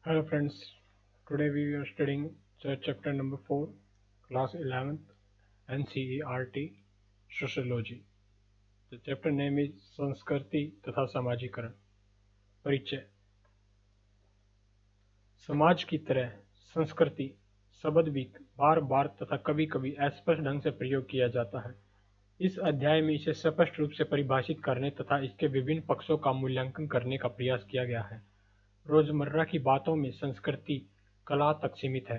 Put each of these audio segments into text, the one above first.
Hello friends, today we are studying chapter number 4, class 11th, NCERT, Sociology. The chapter name is संस्कृति तथा समाजीकरण. परिचय. समाज की तरह संस्कृति शब्द भी बार बार तथा कभी कभी अस्पष्ट ढंग से प्रयोग किया जाता है. इस अध्याय में इसे स्पष्ट रूप से परिभाषित करने तथा इसके विभिन्न पक्षों का मूल्यांकन करने का प्रयास किया गया है. रोजमर्रा की बातों में संस्कृति कला तक सीमित है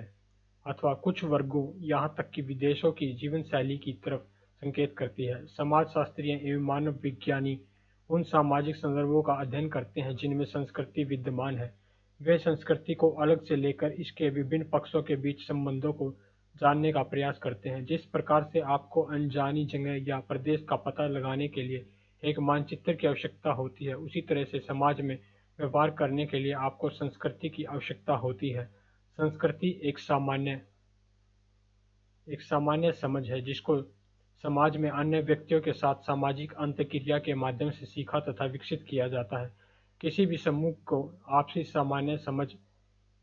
अथवा कुछ वर्गों यहाँ तक कि विदेशों की जीवन शैली की तरफ संकेत करती है. समाजशास्त्री एवं मानव विज्ञानी उन सामाजिक संदर्भों का अध्ययन करते हैं जिनमें संस्कृति विद्यमान है. वे संस्कृति को अलग से लेकर इसके विभिन्न पक्षों के बीच संबंधों को जानने का प्रयास करते हैं. जिस प्रकार से आपको अनजानी जगह या प्रदेश का पता लगाने के लिए एक मानचित्र की आवश्यकता होती है, उसी तरह से समाज में व्यवहार करने के लिए आपको संस्कृति की आवश्यकता होती है. संस्कृति एक सामान्य समझ है जिसको समाज में अन्य व्यक्तियों के साथ सामाजिक अंतःक्रिया के माध्यम से सीखा तथा विकसित किया जाता है. किसी भी समूह को आपसी सामान्य समझ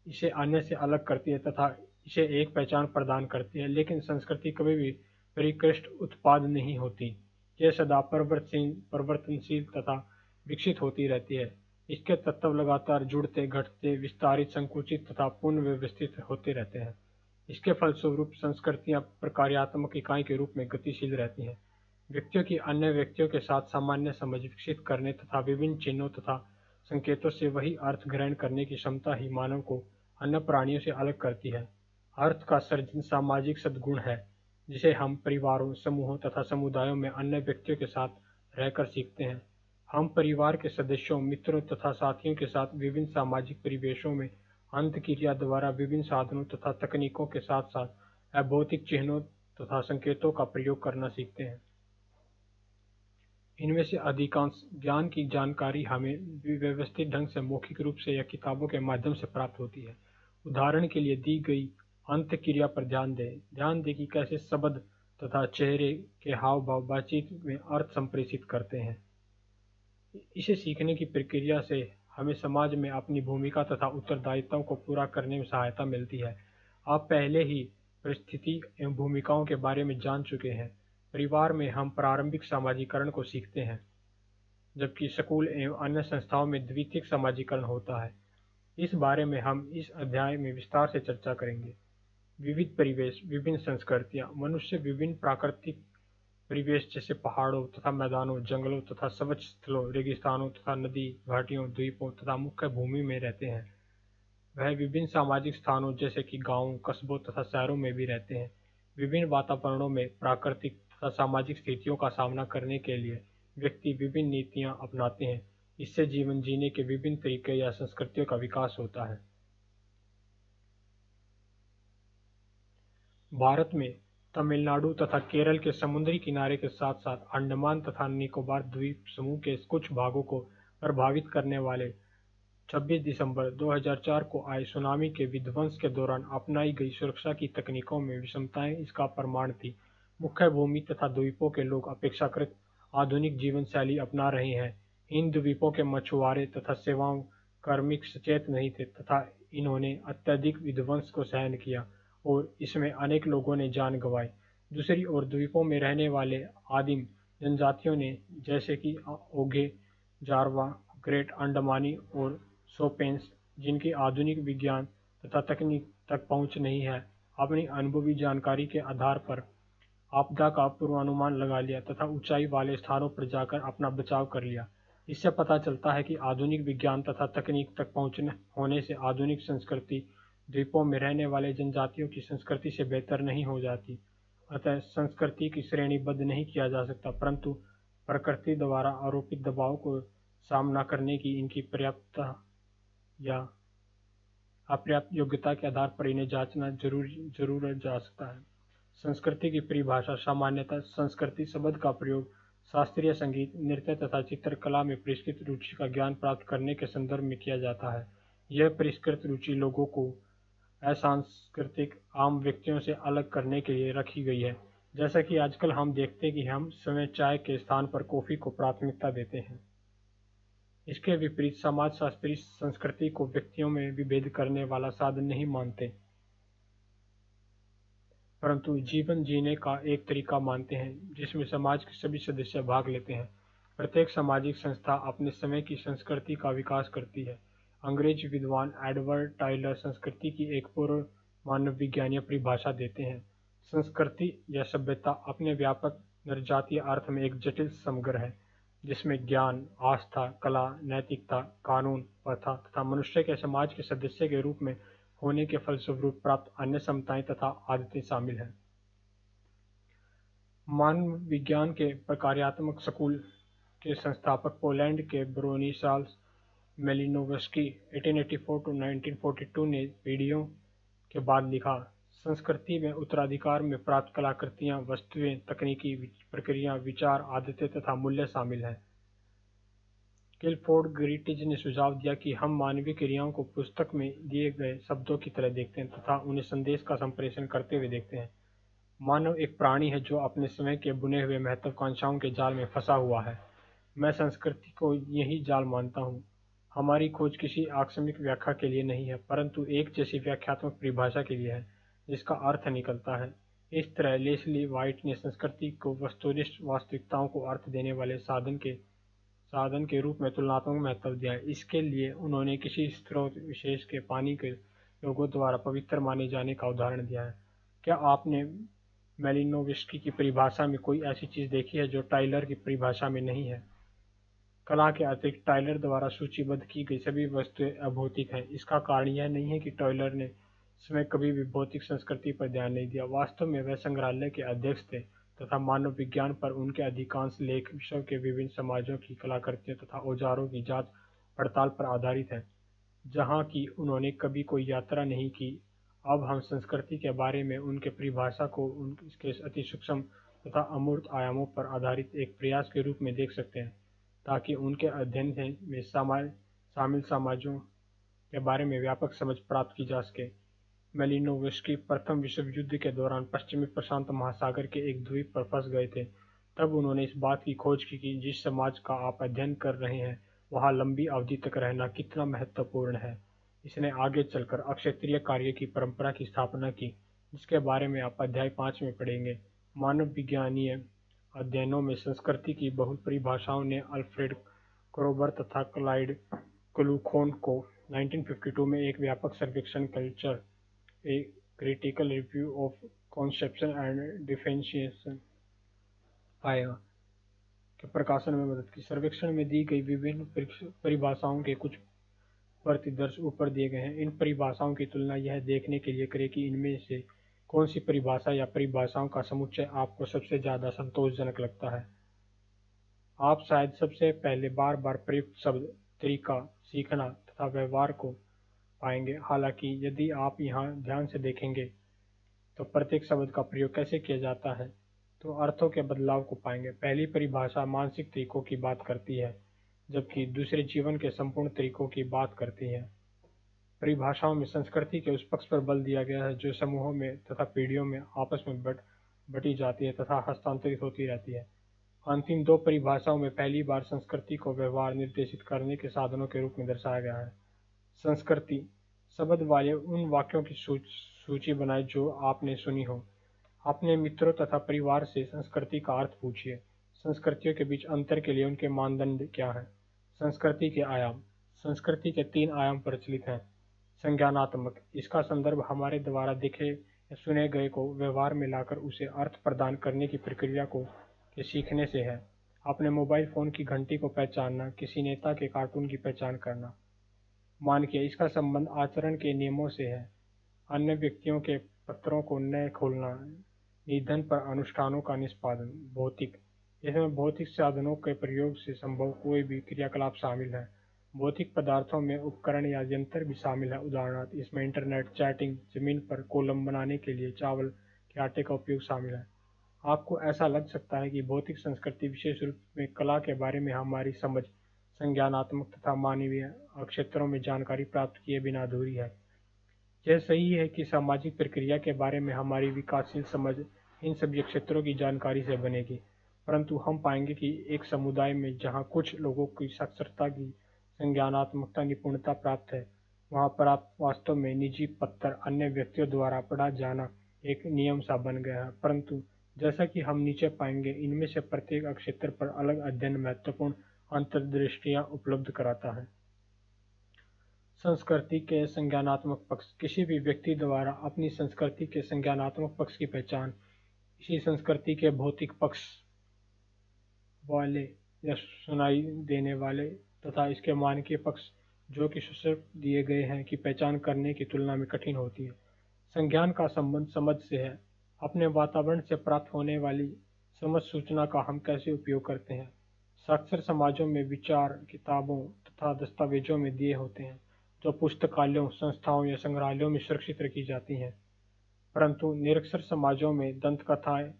इसे अन्य से अलग करती है तथा इसे एक पहचान प्रदान करती है. लेकिन संस्कृति कभी भी परिष्कृत उत्पाद नहीं होती. यह सदा परिवर्तनशील तथा विकसित होती रहती है. इसके तत्व लगातार जुड़ते, घटते, विस्तारित, संकुचित तथा पुनर्व्यवस्थित होते रहते हैं. इसके फलस्वरूप संस्कृतियां प्रकार्यात्मक इकाई के रूप में गतिशील रहती हैं. व्यक्तियों की अन्य व्यक्तियों के साथ सामान्य समझ विकसित करने तथा विभिन्न चिन्हों तथा संकेतों से वही अर्थ ग्रहण करने की क्षमता ही मानव को अन्य प्राणियों से अलग करती है. अर्थ का सर्जन सामाजिक सद्गुण है जिसे हम परिवारों, समूहों तथा समुदायों में अन्य व्यक्तियों के साथ रहकर सीखते हैं. हम परिवार के सदस्यों, मित्रों तथा साथियों के साथ विभिन्न सामाजिक परिवेशों में अंतःक्रिया द्वारा विभिन्न साधनों तथा तकनीकों के साथ साथ अभौतिक चिन्हों तथा संकेतों का प्रयोग करना सीखते हैं. इनमें से अधिकांश ज्ञान की जानकारी हमें व्यवस्थित ढंग से मौखिक रूप से या किताबों के माध्यम से प्राप्त होती है. उदाहरण के लिए दी गई अंतःक्रिया पर ध्यान दें कि कैसे शब्द तथा चेहरे के हाव भाव बातचीत में अर्थ संप्रेषित करते हैं. इसे सीखने की प्रक्रिया से हमें समाज में अपनी भूमिका तथा उत्तरदायित्वों को पूरा करने में सहायता मिलती है. आप पहले ही परिस्थिति एवं भूमिकाओं के बारे में जान चुके हैं. परिवार में हम प्रारंभिक सामाजिकरण को सीखते हैं, जबकि स्कूल एवं अन्य संस्थाओं में द्वितीयक सामाजिकरण होता है. इस बारे में हम इस अध्याय में विस्तार से चर्चा करेंगे. विविध परिवेश, विभिन्न संस्कृतियां. मनुष्य विभिन्न प्राकृतिक परिवेश जैसे पहाड़ों तथा मैदानों, जंगलों तथा स्वच्छ स्थलों, रेगिस्तानों तथा नदी, घाटियों, द्वीपों तथा मुख्य भूमि में रहते हैं. वह विभिन्न सामाजिक स्थानों जैसे कि गांवों, कस्बों तथा शहरों में भी रहते हैं. विभिन्न वातावरणों में प्राकृतिक तथा सामाजिक स्थितियों का सामना करने के लिए व्यक्ति विभिन्न नीतियां अपनाते हैं. इससे जीवन जीने के विभिन्न तरीके या संस्कृतियों का विकास होता है. भारत में तमिलनाडु तथा केरल के समुद्री किनारे के साथ साथ अंडमान तथा निकोबार द्वीप समूह के कुछ भागों को प्रभावित करने वाले 26 दिसंबर 2004 को आए सुनामी के विध्वंस के दौरान अपनाई गई सुरक्षा की तकनीकों में विषमताएं इसका प्रमाण थी. मुख्य भूमि तथा द्वीपों के लोग अपेक्षाकृत आधुनिक जीवन शैली अपना रहे हैं. इन द्वीपों के मछुआरे तथा सेवाओं कार्मिक सचेत नहीं थे तथा इन्होंने अत्यधिक विध्वंस को सहन किया और इसमें अनेक लोगों ने जान गंवाई. दूसरी ओर द्वीपों में रहने वाले आदिम जनजातियों ने, जैसे कि ओघे, जारवा, ग्रेट अंडमानी और सोपेंस, जिनकी आधुनिक विज्ञान तथा तकनीक तक पहुंच नहीं है, अपनी अनुभवी जानकारी के आधार पर आपदा का पूर्वानुमान लगा लिया तथा ऊंचाई वाले स्थानों पर जाकर अपना बचाव कर लिया. इससे पता चलता है कि आधुनिक विज्ञान तथा तकनीक तक पहुंचने होने से आधुनिक संस्कृति द्वीपों में रहने वाले जनजातियों की संस्कृति से बेहतर नहीं हो जाती. अतः संस्कृति की श्रेणीबद्ध नहीं किया जा सकता, परंतु प्रकृति द्वारा आरोपित दबाव को सामना करने की इनकी पर्याप्तता या अपर्याप्त योग्यता के आधार पर इन्हें जांचना जरूर जा सकता है. संस्कृति की परिभाषा. सामान्यतः संस्कृति शब्द का प्रयोग शास्त्रीय संगीत, नृत्य तथा चित्रकला में परिष्कृत रुचि का ज्ञान प्राप्त करने के संदर्भ में किया जाता है. यह परिष्कृत रुचि लोगों को असांस्कृतिक आम व्यक्तियों से अलग करने के लिए रखी गई है. जैसा कि आजकल हम देखते हैं कि हम समय चाय के स्थान पर कॉफी को प्राथमिकता देते हैं. इसके विपरीत समाजशास्त्री संस्कृति को व्यक्तियों में विभेद करने वाला साधन नहीं मानते, परंतु जीवन जीने का एक तरीका मानते हैं जिसमें समाज के सभी सदस्य भाग लेते हैं। प्रत्येक सामाजिक संस्था अपने समय की संस्कृति का विकास करती है। अंग्रेज विद्वान एडवर्ड टाइलर संस्कृति की एक पूर्व मानव विज्ञानीय परिभाषा देते हैं। संस्कृति या सभ्यता अपने व्यापक नरजातीय अर्थ में एक जटिल समग्र है, जिसमें ज्ञान, आस्था, कला, नैतिकता, कानून, प्रथा तथा मनुष्य के समाज के सदस्य के रूप में होने के फलस्वरूप प्राप्त अन्य समताएं तथा आदतें शामिल हैं। मानव विज्ञान के प्रकार्यात्मक स्कूल के संस्थापक पोलैंड के ब्रोनिस्लाव मेलिनोवस्की 1884-1942 ने पीढ़ियों के बाद लिखा, संस्कृति में उत्तराधिकार में प्राप्त कलाकृतियां, वस्तुएं, तकनीकी प्रक्रिया, विचार, आदतें तथा मूल्य शामिल हैं। किलफोर्ड ग्रिटिज ने सुझाव दिया कि हम मानवीय क्रियाओं को पुस्तक में दिए गए शब्दों की तरह देखते हैं तथा उन्हें संदेश का संप्रेषण करते हुए देखते हैं। मानव एक प्राणी है जो अपने समय के बुने हुए महत्वाकांक्षाओं के जाल में फंसा हुआ है। मैं संस्कृति को यही जाल मानता हूँ। हमारी खोज किसी आकस्मिक व्याख्या के लिए नहीं है, परंतु एक जैसी व्याख्यात्मक परिभाषा के लिए है जिसका अर्थ निकलता है। इस तरह लेस्ली वाइट ने संस्कृति को वस्तुनिष्ठ वास्तविकताओं को अर्थ देने वाले साधन के रूप में तुलनात्मक महत्व दिया है। इसके लिए उन्होंने किसी स्रोत विशेष के पानी के लोगों द्वारा पवित्र माने जाने का उदाहरण दिया है। क्या आपने मेलिनोवस्की की परिभाषा में कोई ऐसी चीज देखी है जो टाइलर की परिभाषा में नहीं है? कला के अतिरिक्त टाइलर द्वारा सूचीबद्ध की गई सभी वस्तुएं अभौतिक हैं। इसका कारण यह नहीं है कि टाइलर ने स्वयं कभी भी भौतिक संस्कृति पर ध्यान नहीं दिया। वास्तव में वह संग्रहालय के अध्यक्ष थे तथा मानव विज्ञान पर उनके अधिकांश लेख विश्व के विभिन्न समाजों की कलाकृतियों तथा औजारों की जांच पड़ताल पर आधारित हैं, जहाँ की उन्होंने कभी कोई यात्रा नहीं की। अब हम संस्कृति के बारे में उनके परिभाषा को उनके अति सूक्ष्म तथा अमूर्त आयामों पर आधारित एक प्रयास के रूप में देख सकते हैं, ताकि उनके अध्ययन में शामिल समाजों के बारे में व्यापक समझ प्राप्त की जा सके। मेलिनोवस्की प्रथम विश्व युद्ध के दौरान पश्चिमी प्रशांत महासागर के एक द्वीप पर फंस गए थे। तब उन्होंने इस बात की खोज की कि जिस समाज का आप अध्ययन कर रहे हैं वहाँ लंबी अवधि तक रहना कितना महत्वपूर्ण है। इसने आगे चलकर अक्षेत्रीय कार्य की परंपरा की स्थापना की, जिसके बारे में आप अध्याय 5 में पढ़ेंगे। मानव विज्ञानीय अध्ययनों में संस्कृति की बहु परिभाषाओं ने अल्फ्रेड क्रोबर तथा क्लाइड क्लूखोन को 1952 में एक व्यापक सर्वेक्षण culture a critical review of conception and differentiation आया के प्रकाशन में मदद की। सर्वेक्षण में दी गई विभिन्न परिभाषाओं के कुछ प्रतिदर्श ऊपर दिए गए हैं। इन परिभाषाओं की तुलना यह देखने के लिए करें कि इनमें से कौन सी परिभाषा या परिभाषाओं का समुच्चय आपको सबसे ज्यादा संतोषजनक लगता है। आप शायद सबसे पहले बार बार प्रयुक्त शब्द, तरीका, सीखना तथा व्यवहार को पाएंगे। हालांकि यदि आप यहाँ ध्यान से देखेंगे तो प्रत्येक शब्द का प्रयोग कैसे किया जाता है तो अर्थों के बदलाव को पाएंगे। पहली परिभाषा मानसिक तरीकों की बात करती है, जबकि दूसरे जीवन के संपूर्ण तरीकों की बात करती है। परिभाषाओं में संस्कृति के उस पक्ष पर बल दिया गया है जो समूहों में तथा पीढ़ियों में आपस में बटी जाती है तथा हस्तांतरित होती रहती है। अंतिम दो परिभाषाओं में पहली बार संस्कृति को व्यवहार निर्देशित करने के साधनों के रूप में दर्शाया गया है। संस्कृति शब्द वाले उन वाक्यों की सूची बनाएं जो आपने सुनी हो। अपने मित्रों तथा परिवार से संस्कृति का अर्थ पूछिए। संस्कृतियों के बीच अंतर के लिए उनके मानदंड क्या हैं? संस्कृति के आयाम। संस्कृति के 3 आयाम प्रचलित हैं। संज्ञानात्मक, इसका संदर्भ हमारे द्वारा देखे या सुने गए को व्यवहार में लाकर उसे अर्थ प्रदान करने की प्रक्रिया के सीखने से है। अपने मोबाइल फोन की घंटी को पहचानना, किसी नेता के कार्टून की पहचान करना। मानकीय, इसका संबंध आचरण के नियमों से है। अन्य व्यक्तियों के पत्रों को न खोलना, निधन पर अनुष्ठानों का निष्पादन। भौतिक, इसमें भौतिक साधनों के प्रयोग से संभव कोई भी क्रियाकलाप शामिल है। भौतिक पदार्थों में उपकरण या यंत्र भी शामिल है। उदाहरणार्थ इसमें इंटरनेट, चैटिंग, जमीन पर कॉलम बनाने के लिए चावल के आटे का उपयोग शामिल है। आपको ऐसा लग सकता है कि भौतिक संस्कृति विशेष रूप में कला के बारे में हमारी समझ संज्ञानात्मक तथा मानवीय क्षेत्रों में जानकारी प्राप्त किए बिना अधूरी है। यह सही है कि सामाजिक प्रक्रिया के बारे में हमारी विकासशील समझ इन सभी क्षेत्रों की जानकारी से बनेगी, परंतु हम पाएंगे कि एक समुदाय में जहाँ कुछ लोगों की साक्षरता की संज्ञानात्मकता निपुणता प्राप्त है, वहाँ पर आप वास्तव में निजी पत्तर अन्य व्यक्तियों द्वारा पढ़ा जाना एक नियम सा बन गया है। परंतु जैसा कि हम नीचे पाएंगे, इनमें से प्रत्येक क्षेत्र पर अलग अध्ययन महत्वपूर्ण अंतर्दृष्टियां उपलब्ध कराता है। संस्कृति के संज्ञानात्मक पक्ष। किसी भी व्यक्ति द्वारा अपनी संस्कृति के संज्ञानात्मक पक्ष की पहचान इसी संस्कृति के भौतिक पक्ष वाले या सुनाई देने वाले तथा इसके मानकीय पक्ष जो कि सुसर्ग दिए गए हैं की पहचान करने की तुलना में कठिन होती है। संज्ञान का संबंध समझ से है। अपने वातावरण से प्राप्त होने वाली समझ सूचना का हम कैसे उपयोग करते हैं। साक्षर समाजों में विचार किताबों तथा दस्तावेजों में दिए होते हैं, जो पुस्तकालयों, संस्थाओं या संग्रहालयों में सुरक्षित रखी जाती हैं। परंतु निरक्षर समाजों में दंतकथाएं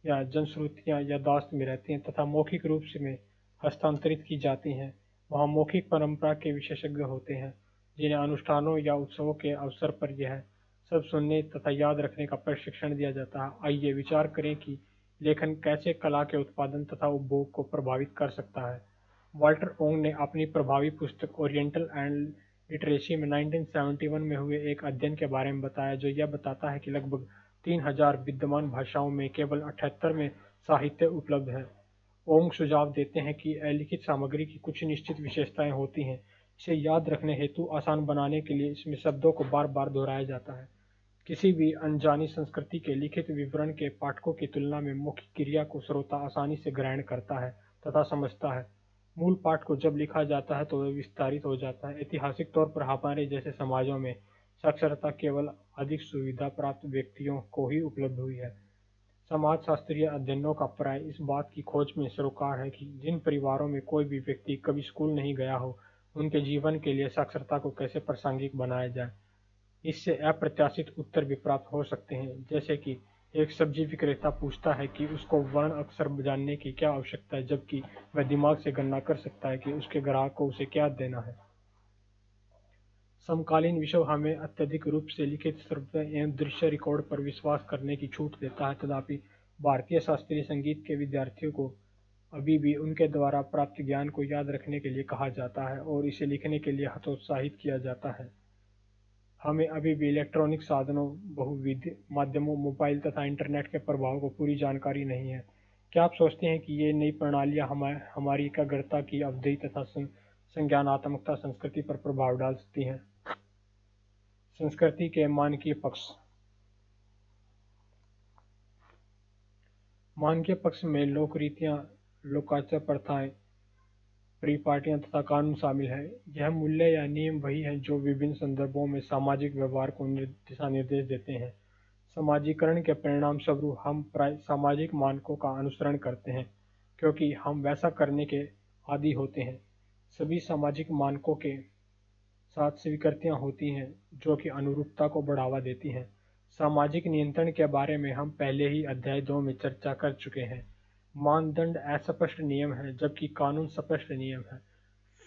या जनश्रुतियां याददाश्त में रहती हैं तथा मौखिक रूप से में हस्तांतरित की जाती हैं। वहाँ मौखिक परंपरा के विशेषज्ञ होते हैं, जिन्हें अनुष्ठानों या उत्सवों के अवसर पर यह सब सुनने तथा याद रखने का प्रशिक्षण दिया जाता है। आइए विचार करें कि लेखन कैसे कला के उत्पादन तथा उपभोग को प्रभावित कर सकता है। वाल्टर ओंग ने अपनी प्रभावी पुस्तक ओरिएंटल एंड लिटरेसी में 1971 में हुए एक अध्ययन के बारे में बताया, जो यह बताता है कि लगभग 3000 विद्यमान भाषाओं में केवल 78 में साहित्य उपलब्ध है। ओंग सुझाव देते हैं कि अलिखित सामग्री की कुछ निश्चित विशेषताएं होती हैं। इसे याद रखने हेतु आसान बनाने के लिए इसमें शब्दों को बार बार दोहराया जाता है। किसी भी अनजानी संस्कृति के लिखित विवरण के पाठकों की तुलना में मौखिक क्रिया को श्रोता आसानी से ग्रहण करता है तथा समझता है। मूल पाठ को जब लिखा जाता है तो वह विस्तारित हो जाता है। ऐतिहासिक तौर पर हमारे जैसे समाजों में साक्षरता केवल अधिक सुविधा प्राप्त व्यक्तियों को ही उपलब्ध हुई है। समाजशास्त्रीय अध्ययनों का प्राय इस बात की खोज में सरोकार है कि जिन परिवारों में कोई भी व्यक्ति कभी स्कूल नहीं गया हो, उनके जीवन के लिए साक्षरता को कैसे प्रासंगिक बनाया जाए। इससे अप्रत्याशित उत्तर भी प्राप्त हो सकते हैं, जैसे कि एक सब्जी विक्रेता पूछता है कि उसको वर्ण अक्षर जानने की क्या आवश्यकता है, जबकि वह दिमाग से गणना कर सकता है कि उसके ग्राहक को उसे क्या देना है। समकालीन विश्व हमें अत्यधिक रूप से लिखित श्रव्य एवं दृश्य रिकॉर्ड पर विश्वास करने की छूट देता है। तथापि भारतीय शास्त्रीय संगीत के विद्यार्थियों को अभी भी उनके द्वारा प्राप्त ज्ञान को याद रखने के लिए कहा जाता है और इसे लिखने के लिए हतोत्साहित किया जाता है। हमें अभी भी इलेक्ट्रॉनिक साधनों, बहुविध माध्यमों, मोबाइल तथा इंटरनेट के प्रभाव को पूरी जानकारी नहीं है। क्या आप सोचते हैं कि ये नई प्रणालियां हमारी एकाग्रता की अवधि तथा संज्ञानात्मकता संस्कृति पर प्रभाव डाल सकती हैं? संस्कृति के मानकीय पक्ष। मानकीय पक्ष में लोक रीतियां, लोकाचार, प्रथाएं, परिपाटियां तथा कानून शामिल है। यह मूल्य या नियम वही हैं जो विभिन्न संदर्भों में सामाजिक व्यवहार को दिशा निर्देश देते हैं। समाजीकरण के परिणाम स्वरूप हम प्राय सामाजिक मानकों का अनुसरण करते हैं, क्योंकि हम वैसा करने के आदी होते हैं। सभी सामाजिक मानकों के साथ स्वीकृतियां होती हैं जो कि अनुरूपता को बढ़ावा देती हैं। सामाजिक नियंत्रण के बारे में हम पहले ही अध्याय 2 में चर्चा कर चुके हैं। मानदंड अस्पष्ट नियम है, जबकि कानून स्पष्ट नियम है।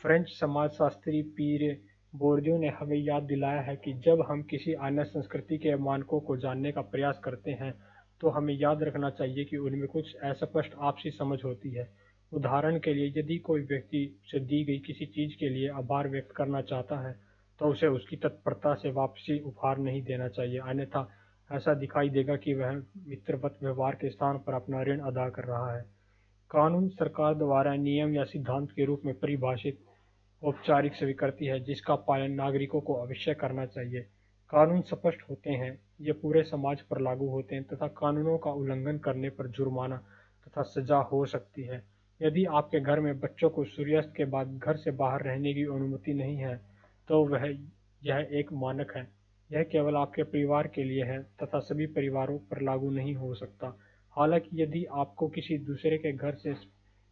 फ्रेंच समाजशास्त्री पीरे बोर्दियू ने हमें याद दिलाया है कि जब हम किसी अन्य संस्कृति के मानकों को जानने का प्रयास करते हैं, तो हमें याद रखना चाहिए कि उनमें कुछ अस्पष्ट आपसी समझ होती है। उदाहरण के लिए, यदि कोई व्यक्ति उसे दी गई किसी चीज के लिए आभार व्यक्त करना चाहता है, तो उसे उसकी तत्परता से वापसी उपहार नहीं देना चाहिए, अन्यथा ऐसा दिखाई देगा कि वह मित्रवत व्यवहार के स्थान पर अपना ऋण अदा कर रहा है। कानून सरकार द्वारा नियम या सिद्धांत के रूप में परिभाषित औपचारिक स्वीकृति है, जिसका पालन नागरिकों को अवश्य करना चाहिए। कानून स्पष्ट होते हैं, ये पूरे समाज पर लागू होते हैं तथा कानूनों का उल्लंघन करने पर जुर्माना तथा सजा हो सकती है। यदि आपके घर में बच्चों को सूर्यास्त के बाद घर से बाहर रहने की अनुमति नहीं है, तो यह एक मानक है। यह केवल आपके परिवार के लिए है तथा सभी परिवारों पर लागू नहीं हो सकता। हालांकि यदि आपको किसी दूसरे के घर से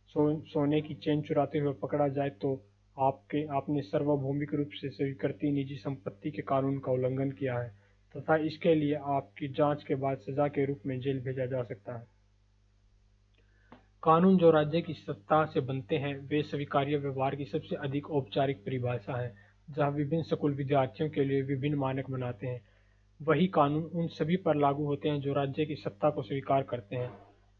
सोने की चेन चुराते हुए पकड़ा जाए, तो आपने सार्वभौमिक रूप से स्वीकृत निजी संपत्ति के कानून का उल्लंघन किया है तथा इसके लिए आपकी जांच के बाद सजा के रूप में जेल भेजा जा सकता है। कानून जो राज्य की सत्ता से बनते हैं, वे स्वीकार्य व्यवहार की सबसे अधिक औपचारिक परिभाषा है, जहाँ विभिन्न स्कूल विद्यार्थियों के लिए विभिन्न मानक बनाते हैं। वही कानून उन सभी पर लागू होते हैं जो राज्य की सत्ता को स्वीकार करते हैं।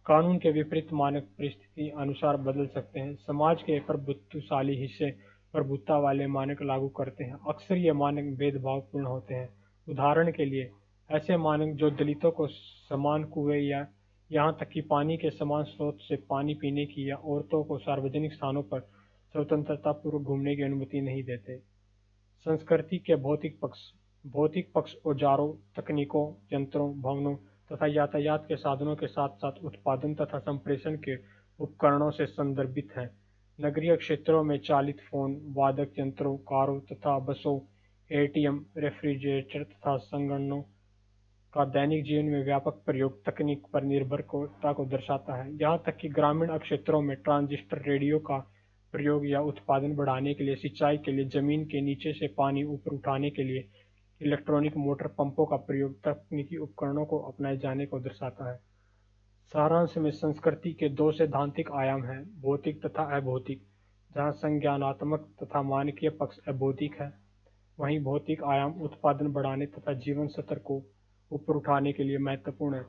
कानून के विपरीत मानक परिस्थिति अनुसार बदल सकते हैं। समाज के प्रभुत्वशाली हिस्से प्रभुत्व वाले मानक लागू करते हैं। अक्सर ये मानक भेदभावपूर्ण होते हैं। उदाहरण के लिए, ऐसे मानक जो दलितों को समान कुएं या यहाँ तक कि पानी के समान स्रोत से पानी पीने की या औरतों को सार्वजनिक स्थानों पर स्वतंत्रतापूर्वक घूमने की अनुमति नहीं देते। संस्कृति के भौतिक पक्ष औजारों, तकनीकों, यंत्रों, भवनों तथा यातायात के साधनों के साथ साथ उत्पादन तथा संप्रेषण के उपकरणों से संदर्भित है। नगरीय क्षेत्रों में चालित फोन, वादक यंत्रों, कारों तथा बसों, एटीएम, रेफ्रिजरेटर तथा संगणकों का दैनिक जीवन में व्यापक प्रयोग तकनीक पर निर्भरता को दर्शाता है। यहाँ तक कि ग्रामीण क्षेत्रों में ट्रांजिस्टर रेडियो का प्रयोग या उत्पादन बढ़ाने के लिए, सिंचाई के लिए, जमीन के नीचे से पानी ऊपर उठाने के लिए इलेक्ट्रॉनिक मोटर पंपों का प्रयोग तकनीकी उपकरणों को अपनाए जाने को दर्शाता है। सारांश में संस्कृति के दो सैद्धांतिक आयाम हैं, भौतिक तथा अभौतिक। जहाँ संज्ञानात्मक तथा मानकीय पक्ष अभौतिक है, वहीं भौतिक आयाम उत्पादन बढ़ाने तथा जीवन स्तर को ऊपर उठाने के लिए महत्वपूर्ण है।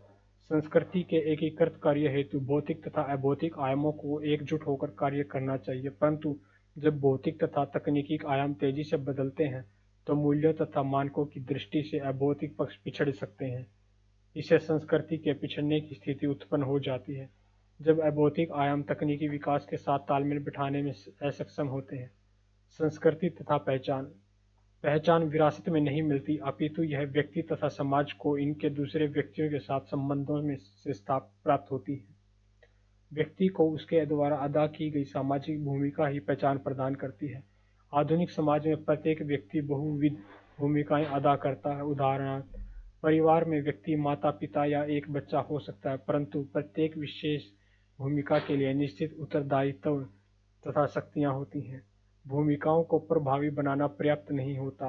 संस्कृति के एकीकृत कार्य हेतु भौतिक तथा अभौतिक आयामों को एकजुट होकर कार्य करना चाहिए, परंतु जब भौतिक तथा तकनीकी आयाम तेजी से बदलते हैं तो मूल्यों तथा मानकों की दृष्टि से अभौतिक पक्ष पिछड़ सकते हैं। इससे संस्कृति के पिछड़ने की स्थिति उत्पन्न हो जाती है जब अभौतिक आयाम तकनीकी विकास के साथ तालमेल बिठाने में असक्षम होते हैं। संस्कृति तथा पहचान विरासत में नहीं मिलती, अपितु यह व्यक्ति तथा समाज को इनके दूसरे व्यक्तियों के साथ संबंधों में से प्राप्त होती है। व्यक्ति को उसके द्वारा अदा की गई सामाजिक भूमिका ही पहचान प्रदान करती है। आधुनिक समाज में प्रत्येक व्यक्ति बहुविध भूमिकाएं अदा करता है। उदाहरणार्थ, परिवार में व्यक्ति माता पिता या एक बच्चा हो सकता है, परंतु प्रत्येक विशेष भूमिका के लिए निश्चित उत्तरदायित्व तथा शक्तियां होती हैं। भूमिकाओं को प्रभावी बनाना पर्याप्त नहीं होता,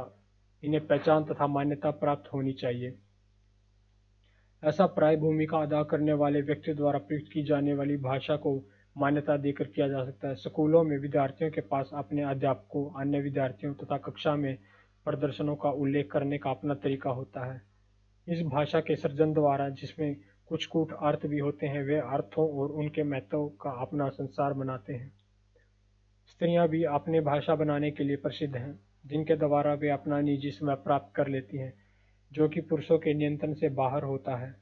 इन्हें पहचान तथा मान्यता प्राप्त होनी चाहिए। ऐसा प्राय भूमिका अदा करने वाले व्यक्ति द्वारा प्रयुक्त की जाने वाली भाषा को मान्यता देकर किया जा सकता है। स्कूलों में विद्यार्थियों के पास अपने अध्यापकों, अन्य विद्यार्थियों तथा कक्षा में प्रदर्शनों का उल्लेख करने का अपना तरीका होता है। इस भाषा के सृजन द्वारा, जिसमें कुछ कूट अर्थ भी होते हैं, वे अर्थों और उनके महत्व का अपना संसार बनाते हैं। स्त्रियां भी अपने भाषा बनाने के लिए प्रसिद्ध हैं, जिनके द्वारा वे अपना निजी समय प्राप्त कर लेती हैं, जो कि पुरुषों के नियंत्रण से बाहर होता है।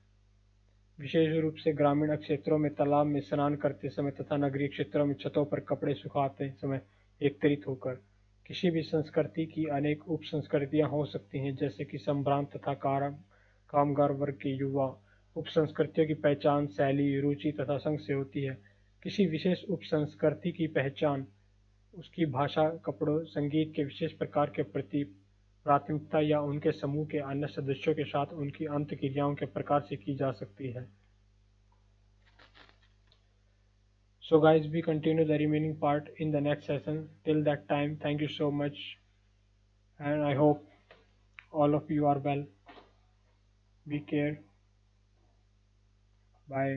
विशेष रूप से ग्रामीण क्षेत्रों में तालाब में स्नान करते समय तथा नगरीय क्षेत्रों में छतों पर कपड़े सुखाते समय एकत्रित होकर। किसी भी संस्कृति की अनेक उप संस्कृतियां हो सकती हैं, जैसे कि संभ्रांत तथा कामगार वर्ग के युवा। उप संस्कृतियों की पहचान शैली, रुचि तथा संघ से होती है। किसी विशेष उप संस्कृति की पहचान उसकी भाषा, कपड़ों, संगीत के विशेष प्रकार के प्रति प्राथमिकता या उनके समूह के अन्य सदस्यों के साथ उनकी अंतःक्रियाओं के प्रकार से की जा सकती है। So guys, we continue the remaining part in the next session. Till that time, thank you so much, and I hope all of you are well. Be care. Bye.